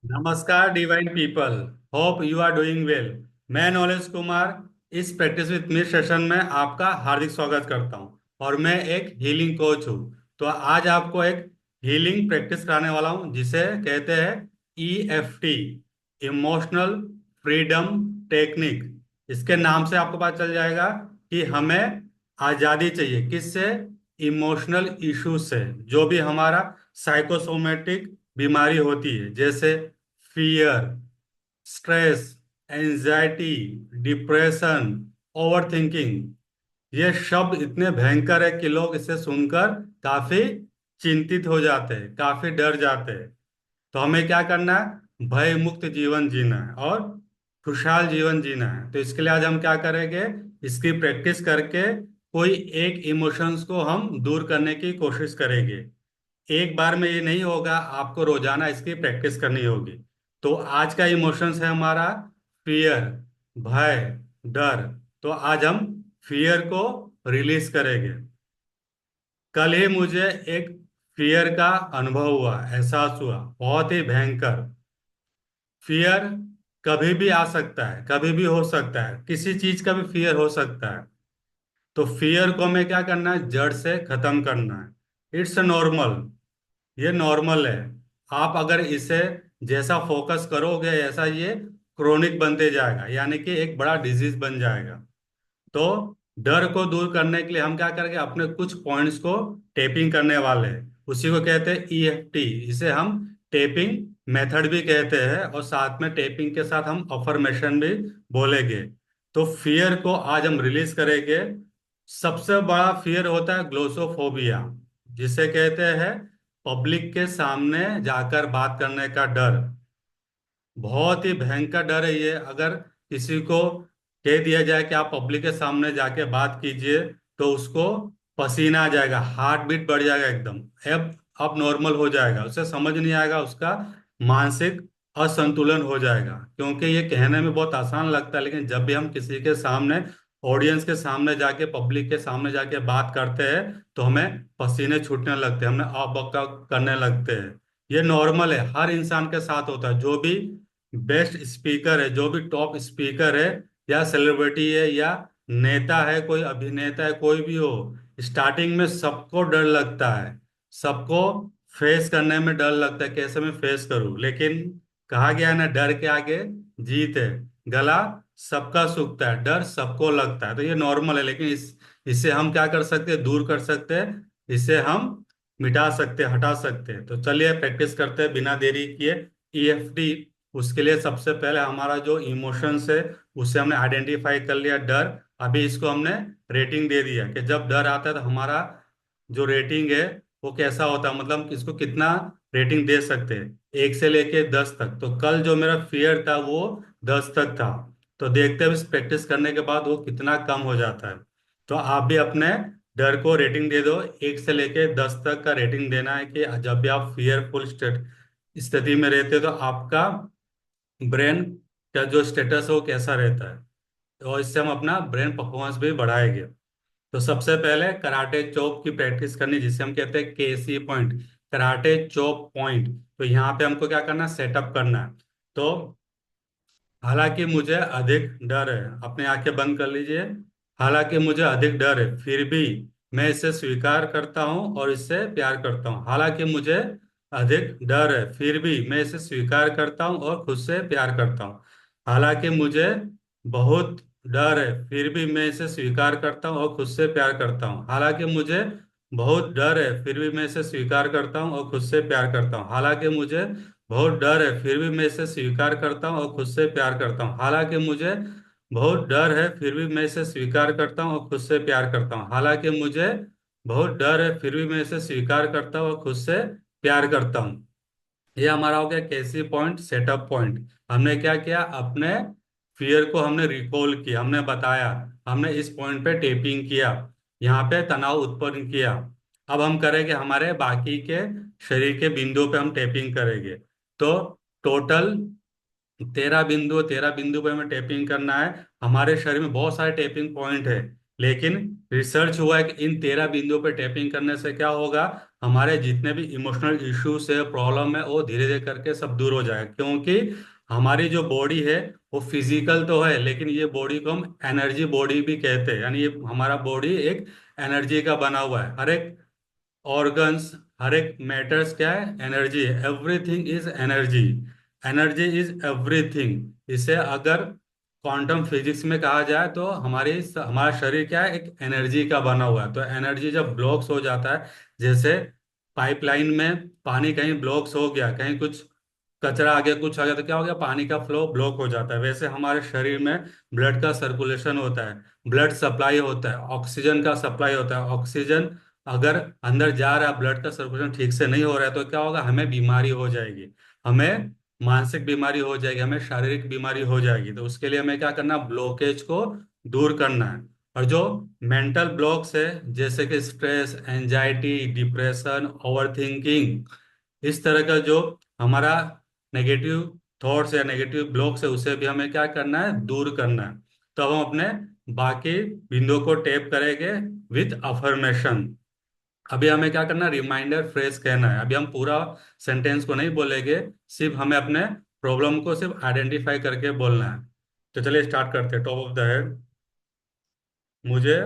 नमस्कार divine people. Hope you are doing well. मैं knowledge Kumar इस प्रैक्टिस विथ मी सेशन में आपका हार्दिक स्वागत करता हूं और मैं एक हीलिंग कोच हूं। तो आज आपको एक हीलिंग प्रैक्टिस कराने वाला हूं जिसे कहते हैं EFT, इमोशनल फ्रीडम टेक्निक। इसके नाम से आपको पता चल जाएगा कि हमें आजादी चाहिए किससे? इमोशनल इश्यूज से। जो भी हमारा साइकोसोमेटिक बीमारी होती है जैसे fear, stress, anxiety, depression, over thinking, ये शब्द इतने भयंकर है कि लोग इसे सुनकर काफी चिंतित हो जाते हैं, काफी डर जाते हैं। तो हमें क्या करना है? भय मुक्त जीवन जीना है और खुशहाल जीवन जीना है। तो इसके लिए आज हम क्या करेंगे? इसकी प्रैक्टिस करके कोई एक इमोशंस को हम दूर करने की कोशिश करेंगे। एक बार में ये नहीं होगा, आपको रोजाना इसकी प्रैक्टिस करनी होगी। तो आज का इमोशंस है हमारा फियर, भय, डर। तो आज हम फियर को रिलीज करेंगे। कल ही मुझे एक फियर का अनुभव हुआ, एहसास हुआ, बहुत ही भयंकर। फियर कभी भी आ सकता है, कभी भी हो सकता है, किसी चीज का भी फियर हो सकता है। तो फियर को हमें क्या करना है? जड़ से खत्म करना है। इट्स नॉर्मल, ये नॉर्मल है। आप अगर इसे जैसा फोकस करोगे ऐसा ये क्रोनिक बनते जाएगा, यानी कि एक बड़ा डिजीज बन जाएगा। तो डर को दूर करने के लिए हम क्या करेंगे? अपने कुछ पॉइंट्स को टेपिंग करने वाले हैं। उसी को कहते हैं EFT। इसे हम टेपिंग मेथड भी कहते हैं और साथ में टेपिंग के साथ हम अफर्मेशन भी बोलेंगे। तो फियर को आज हम रिलीज करेंगे। सबसे बड़ा फियर होता है ग्लोसोफोबिया, जिसे कहते हैं पब्लिक के सामने जाकर बात करने का डर। बहुत ही भयंकर डर है ये। अगर किसी को कह दिया जाए कि आप पब्लिक के सामने जाके बात कीजिए तो उसको पसीना आ जाएगा, हार्ट बीट बढ़ जाएगा, एकदम अब नॉर्मल हो जाएगा, उसे समझ नहीं आएगा, उसका मानसिक असंतुलन हो जाएगा। क्योंकि ये कहने में बहुत आसान लगता है, लेकिन जब भी हम किसी के सामने, ऑडियंस के सामने जाके, पब्लिक के सामने जाके बात करते हैं तो हमें पसीने छूटने लगते हैं, हमें अबका करने लगते हैं। ये नॉर्मल है, हर इंसान के साथ होता है। जो भी बेस्ट स्पीकर है, जो भी टॉप स्पीकर है, या सेलिब्रिटी है, या नेता है, कोई अभिनेता है, कोई भी हो, स्टार्टिंग में सबको डर लगता है, सबको फेस करने में डर लगता है, कैसे मैं फेस करूं। लेकिन कहा गया है ना, डर के आगे जीत है। गला सबका सूखता है, डर सबको लगता है। तो ये नॉर्मल है, लेकिन इसे हम क्या कर सकते हैं? दूर कर सकते हैं, इसे हम मिटा सकते हैं, हटा सकते हैं। तो चलिए प्रैक्टिस करते हैं बिना देरी किए EFT। उसके लिए सबसे पहले हमारा जो इमोशंस है उसे हमने आइडेंटिफाई कर लिया, डर। अभी इसको हमने रेटिंग दे दिया कि जब डर आता है तो हमारा जो रेटिंग है वो कैसा होता है, मतलब इसको कितना रेटिंग दे सकते हैं, 1 से लेके 10 तक। तो कल जो मेरा फियर था वो 10 तक था। तो देखते हैं इस प्रैक्टिस करने के बाद वो कितना कम हो जाता है। तो आप भी अपने डर को रेटिंग दे दो, 1 से लेके 10 तक का रेटिंग देना है कि जब भी आप फियरफुल स्थिति में रहते हो तो आपका ब्रेन का जो स्टेटस है वो कैसा रहता है। और इससे हम अपना ब्रेन परफॉर्मेंस भी बढ़ाएंगे। तो सबसे पहले कराटे चॉप की प्रैक्टिस करनी, जिसे हम कहते हैं KC point, karate chop point. तो यहाँ पे हमको क्या करना है? सेटअप करना है। तो हालांकि मुझे अधिक डर है, अपने आंखें बंद कर लीजिए। हालांकि मुझे अधिक डर है, फिर भी मैं इसे स्वीकार करता हूँ और इससे प्यार करता हूँ। हालांकि मुझे अधिक डर है, फिर भी मैं इसे स्वीकार करता हूँ और खुद से प्यार करता हूँ। हालांकि मुझे बहुत डर है, फिर भी मैं इसे स्वीकार करता हूँ और खुद से प्यार करता हूँ। हालांकि मुझे बहुत डर है, फिर भी मैं इसे स्वीकार करता हूँ और खुद से प्यार करता हूँ। हालांकि मुझे बहुत डर है, फिर भी मैं इसे स्वीकार करता हूँ और खुद से प्यार करता हूँ। हालांकि मुझे बहुत डर है, फिर भी मैं इसे स्वीकार करता हूँ और खुद से प्यार करता हूँ। हालांकि मुझे बहुत डर है, फिर भी मैं इसे स्वीकार करता हूँ और खुद से प्यार करता हूँ। ये हमारा हो गया कैसी पॉइंट, सेटअप पॉइंट। हमने क्या किया? अपने फियर को हमने रिकॉल किया, हमने बताया, हमने इस पॉइंट पे टेपिंग किया, यहाँ पे तनाव उत्पन्न किया। अब हम करेंगे हमारे बाकी के शरीर के बिंदुओं पे हम टेपिंग करेंगे। तो टोटल 13 बिंदु पे हमें टैपिंग करना है। हमारे शरीर में बहुत सारे टैपिंग पॉइंट है, लेकिन रिसर्च हुआ है कि इन 13 बिंदुओं पे टैपिंग करने से क्या होगा, हमारे जितने भी इमोशनल इश्यूज है, प्रॉब्लम है, वो धीरे धीरे करके सब दूर हो जाएगा। क्योंकि हमारी जो बॉडी है वो फिजिकल तो है, लेकिन ये बॉडी को हम एनर्जी बॉडी भी कहते हैं। यानी ये हमारा बॉडी एक एनर्जी का बना हुआ है। हर एक ऑर्गन्स, हर एक मैटर्स क्या है, एनर्जी है। Everything is energy, energy is everything. इसे अगर क्वांटम फिजिक्स में कहा जाए तो हमारा शरीर क्या है, एक एनर्जी का बना हुआ है। तो एनर्जी जब ब्लॉक्स हो जाता है, जैसे पाइपलाइन में पानी कहीं ब्लॉक्स हो गया, कहीं कुछ कचरा आ गया, कुछ आ गया, तो क्या हो गया, पानी का फ्लो ब्लॉक हो जाता है। वैसे हमारे शरीर में ब्लड का सर्कुलेशन होता है, ब्लड सप्लाई होता है, ऑक्सीजन का सप्लाई होता है। ऑक्सीजन अगर अंदर जा रहा है, ब्लड का सर्कुलेशन ठीक से नहीं हो रहा है, तो क्या होगा, हमें बीमारी हो जाएगी। हमें मानसिक बीमारी हो जाएगी, हमें शारीरिक बीमारी हो जाएगी। तो उसके लिए हमें क्या करना, ब्लॉकेज को दूर करना है। और जो मेंटल ब्लॉक्स है, जैसे कि स्ट्रेस, एंजाइटी, डिप्रेशन, ओवरथिंकिंग, इस तरह का जो हमारा नेगेटिव थॉट्स या नेगेटिव ब्लॉक्स है, उसे भी हमें क्या करना है, दूर करना है। तो अब हम अपने बाकी बिंदुओं को टैप करेंगे विथ अफर्मेशन। अभी हमें क्या करना है, रिमाइंडर फ्रेज कहना है। अभी हम पूरा सेंटेंस को नहीं बोलेंगे, सिर्फ हमें अपने प्रॉब्लम को सिर्फ आइडेंटिफाई करके बोलना है। तो चलिए स्टार्ट करते हैं। टॉप ऑफ द हेड, मुझे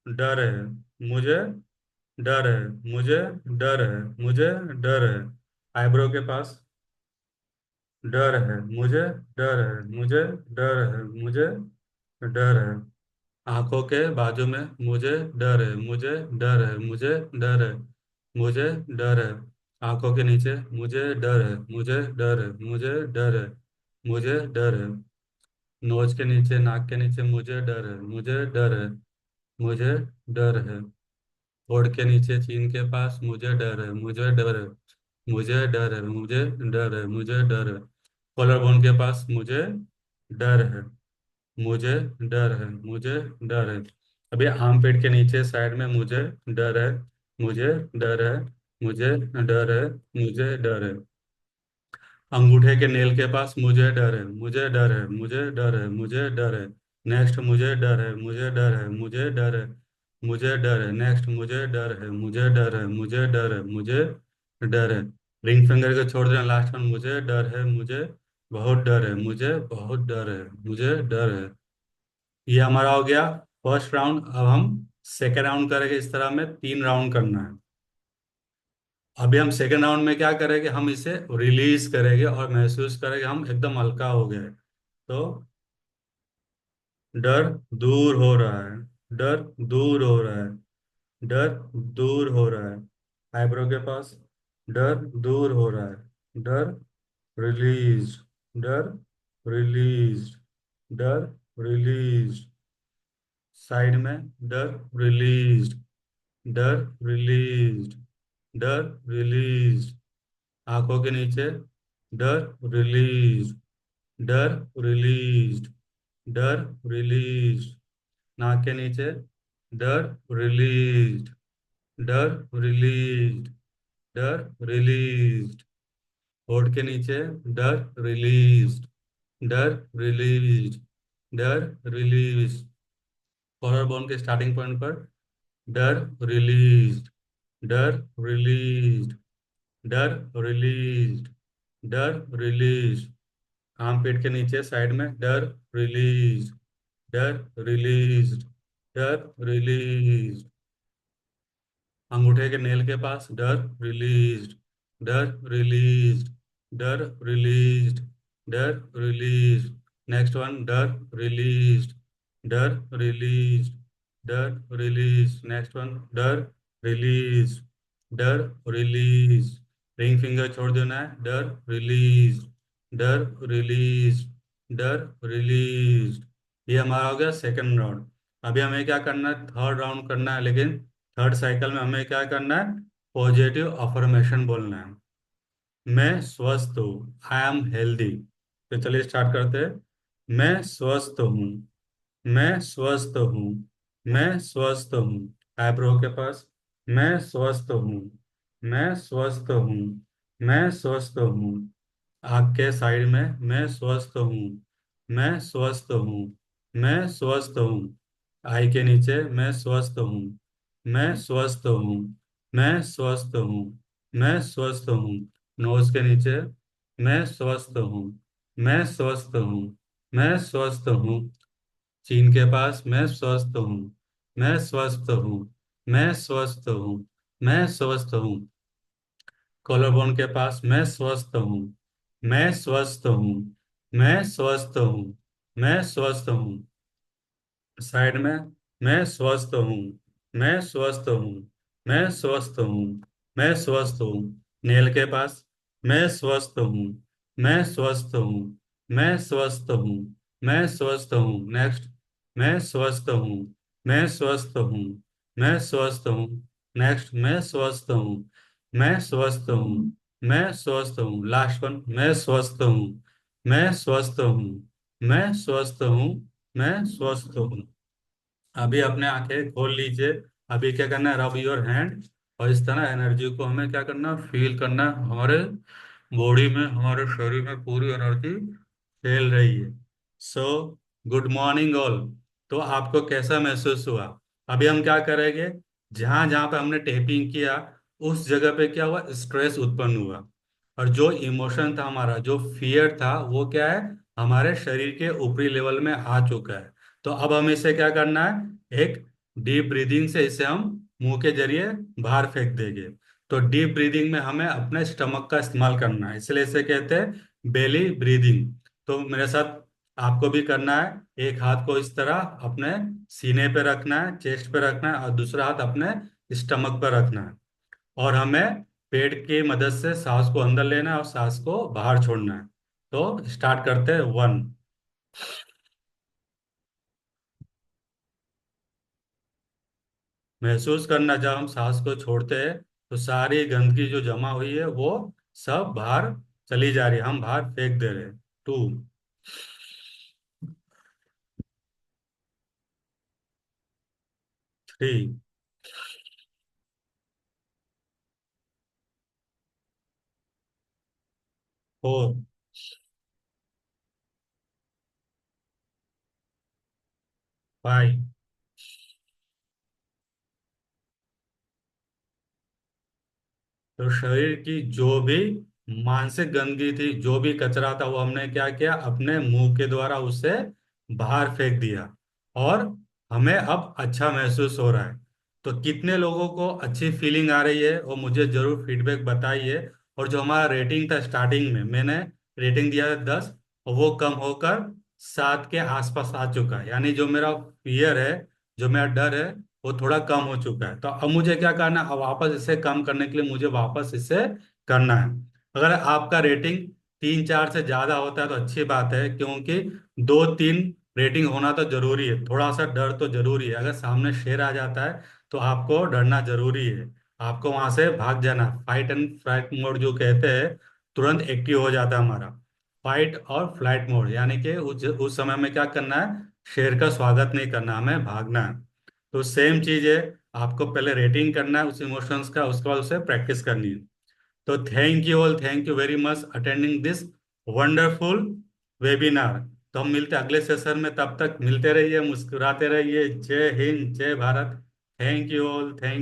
डर है, मुझे डर है, मुझे डर है, मुझे डर है। आईब्रो के पास, डर है, मुझे डर है, मुझे डर है, मुझे डर है। आंखों के बाजू में, मुझे डर है, मुझे डर है, मुझे डर है, मुझे डर है। आंखों के नीचे, मुझे डर है, मुझे डर है, मुझे डर है, मुझे डर है। नोज के नीचे, नाक के नीचे, मुझे डर है, मुझे डर है, मुझे डर है। होठ के नीचे, चीन के पास, मुझे डर है, मुझे डर है, मुझे डर है, मुझे डर है, मुझे डर है। कॉलर बोन के पास, मुझे डर है, मुझे डर है, मुझे डर है। अभी आर्म पेट के नीचे साइड में, मुझे डर है, मुझे डर है, मुझे डर है, मुझे डर है। अंगूठे के नेल के पास, मुझे डर है, मुझे डर है, मुझे डर है, मुझे डर है। नेक्स्ट, मुझे डर है, मुझे डर है, मुझे डर है, मुझे डर है। नेक्स्ट, मुझे डर है, मुझे डर है, मुझे डर है, मुझे डर है। रिंग फिंगर को छोड़ देना, लास्ट वन, मुझे डर है, मुझे बहुत डर है, मुझे बहुत डर है, मुझे डर है। ये हमारा हो गया फर्स्ट राउंड। अब हम सेकेंड राउंड करेंगे। इस तरह में 3 राउंड करना है। अभी हम सेकेंड राउंड में क्या करेंगे, हम इसे रिलीज करेंगे और महसूस करेंगे हम एकदम हल्का हो गए। तो डर दूर हो रहा है, डर दूर हो रहा है, डर दूर हो रहा है। आईब्रो के पास, डर दूर हो रहा है, डर रिलीज, डर रिलीज, डर रिलीज। साइड में, डर रिलीज, डर रिलीज, डर रिलीज। आंखों के नीचे, डर रिलीज, डर रिलीज, डर रिलीज। नाक के नीचे, डर रिलीज, डर रिलीज, डर रिलीज। होठ के नीचे, डर रिलीज, डर रिलीज, डर रिलीज। कॉलर बोन के स्टार्टिंग पॉइंट पर, डर रिलीज, डर रिलीज, डर रिलीज, डर रिलीज। आर्म पेट के नीचे साइड में, डर रिलीज, डर रिलीज, डर रिलीज। अंगूठे के नेल के पास, डर रिलीज्ड, डर रिलीज्ड, डर रिलीज्ड, डर रिलीज्ड। नेक्स्ट वन, डर रिलीज्ड, डर रिलीज्ड, डर रिलीज। नेक्स्ट वन, डर रिलीज, डर रिलीज। रिंग फिंगर छोड़ देना है, डर रिलीज, डर रिलीज, डर रिलीज। ये हमारा हो गया सेकंड राउंड। अभी हमें क्या करना है, थर्ड राउंड करना है। लेकिन थर्ड साइकिल में हमें क्या करना है, पॉजिटिव अफर्मेशन बोलना है। मैं स्वस्थ हूँ, आई एम हेल्दी। तो चलिए स्टार्ट करते हैं। मैं स्वस्थ हूँ, मैं स्वस्थ हूँ, मैं स्वस्थ हूँ। आईब्रो के पास, मैं स्वस्थ हूँ, मैं स्वस्थ हूँ, मैं स्वस्थ हूँ। आँख के साइड में, मैं स्वस्थ हूँ, मैं स्वस्थ हूँ, मैं स्वस्थ हूँ। आई के नीचे मैं स्वस्थ हूँ, मैं स्वस्थ हूँ, मैं स्वस्थ हूँ, मैं स्वस्थ हूँ। नोज के नीचे मैं स्वस्थ हूँ, मैं स्वस्थ हूँ, मैं स्वस्थ हूँ। चीन के पास मैं स्वस्थ हूँ, मैं स्वस्थ हूँ, मैं स्वस्थ हूँ, मैं स्वस्थ हूँ। कॉलर बोन के पास मैं स्वस्थ हूँ, मैं स्वस्थ हूँ, मैं स्वस्थ हूँ, मैं स्वस्थ हूँ। साइड में मैं स्वस्थ हूँ, मैं स्वस्थ हूँ, मैं स्वस्थ हूँ, मैं स्वस्थ हूँ। नेल के पास मैं स्वस्थ हूँ, मैं स्वस्थ हूँ, मैं स्वस्थ हूँ, मैं स्वस्थ हूँ। नेक्स्ट मैं स्वस्थ हूँ, मैं स्वस्थ हूँ, मैं स्वस्थ हूँ। नेक्स्ट मैं स्वस्थ हूँ, मैं स्वस्थ हूँ, मैं स्वस्थ हूँ। लास्ट वन मैं स्वस्थ हूँ, मैं स्वस्थ हूँ, मैं स्वस्थ हूँ, मैं स्वस्थ हूँ। अभी अपने आंखें खोल लीजिए। अभी क्या करना है, रब योर हैंड। और इस तरह एनर्जी को हमें क्या करना, फील करना है। हमारे बॉडी में, हमारे शरीर में पूरी एनर्जी फैल रही है। So good morning all. तो आपको कैसा महसूस हुआ? अभी हम क्या करेंगे, जहां जहां पे हमने टेपिंग किया उस जगह पे क्या हुआ, स्ट्रेस उत्पन्न हुआ। और जो इमोशन था हमारा, जो फियर था, वो क्या है, हमारे शरीर के ऊपरी लेवल में आ चुका है। तो अब हमें इसे क्या करना है, एक डीप ब्रीदिंग से इसे हम मुंह के जरिए बाहर फेंक देंगे। तो डीप ब्रीदिंग में हमें अपने स्टमक का इस्तेमाल करना है, इसलिए इसे कहते हैं बेली ब्रीदिंग। तो मेरे साथ आपको भी करना है। एक हाथ को इस तरह अपने सीने पे रखना है, चेस्ट पे रखना है, और दूसरा हाथ अपने स्टमक पर रखना है। और हमें पेट की मदद से सांस को अंदर लेना है और सांस को बाहर छोड़ना है। तो स्टार्ट करते हैं। वन। महसूस करना, जब हम सांस को छोड़ते हैं तो सारी गंदगी जो जमा हुई है वो सब बाहर चली जा रही है, हम बाहर फेंक दे रहे हैं। टू। थ्री। फोर। फाइव। तो शरीर की जो भी मानसिक गंदगी थी, जो भी कचरा था, वो हमने क्या किया, अपने मुंह के द्वारा उसे बाहर फेंक दिया। और हमें अब अच्छा महसूस हो रहा है। तो कितने लोगों को अच्छी फीलिंग आ रही है वो मुझे जरूर फीडबैक बताइए। और जो हमारा रेटिंग था, स्टार्टिंग में मैंने रेटिंग दिया था 10, और वो कम होकर 7 के आसपास आ चुका है। यानी जो मेरा फियर है, जो मेरा डर है, वो थोड़ा कम हो चुका है। तो अब मुझे क्या करना है, अब वापस इसे कम करने के लिए मुझे वापस इसे करना है। अगर आपका रेटिंग 3 4 से ज्यादा होता है तो अच्छी बात है, क्योंकि 2 3 रेटिंग होना तो जरूरी है। थोड़ा सा डर तो जरूरी है। अगर सामने शेर आ जाता है तो आपको डरना जरूरी है। आपको वहां से भाग जाना। फाइट एंड फ्लाइट मोड जो कहते हैं, तुरंत एक्टिव हो जाता है हमारा। फाइट और फ्लाइट मोड, यानी कि उस समय में क्या करना है, शेर का स्वागत नहीं करना, हमें भागना है। तो सेम चीज है, आपको पहले रेटिंग करना है उस इमोशंस का, उसके बाद उसे प्रैक्टिस करनी है। तो thank you all, thank you very much attending this wonderful webinar. तो हम मिलते हैं अगले सेशन में, तब तक मिलते रहिए, मुस्कुराते रहिए। जय हिंद, जय Bharat. Thank you all, thank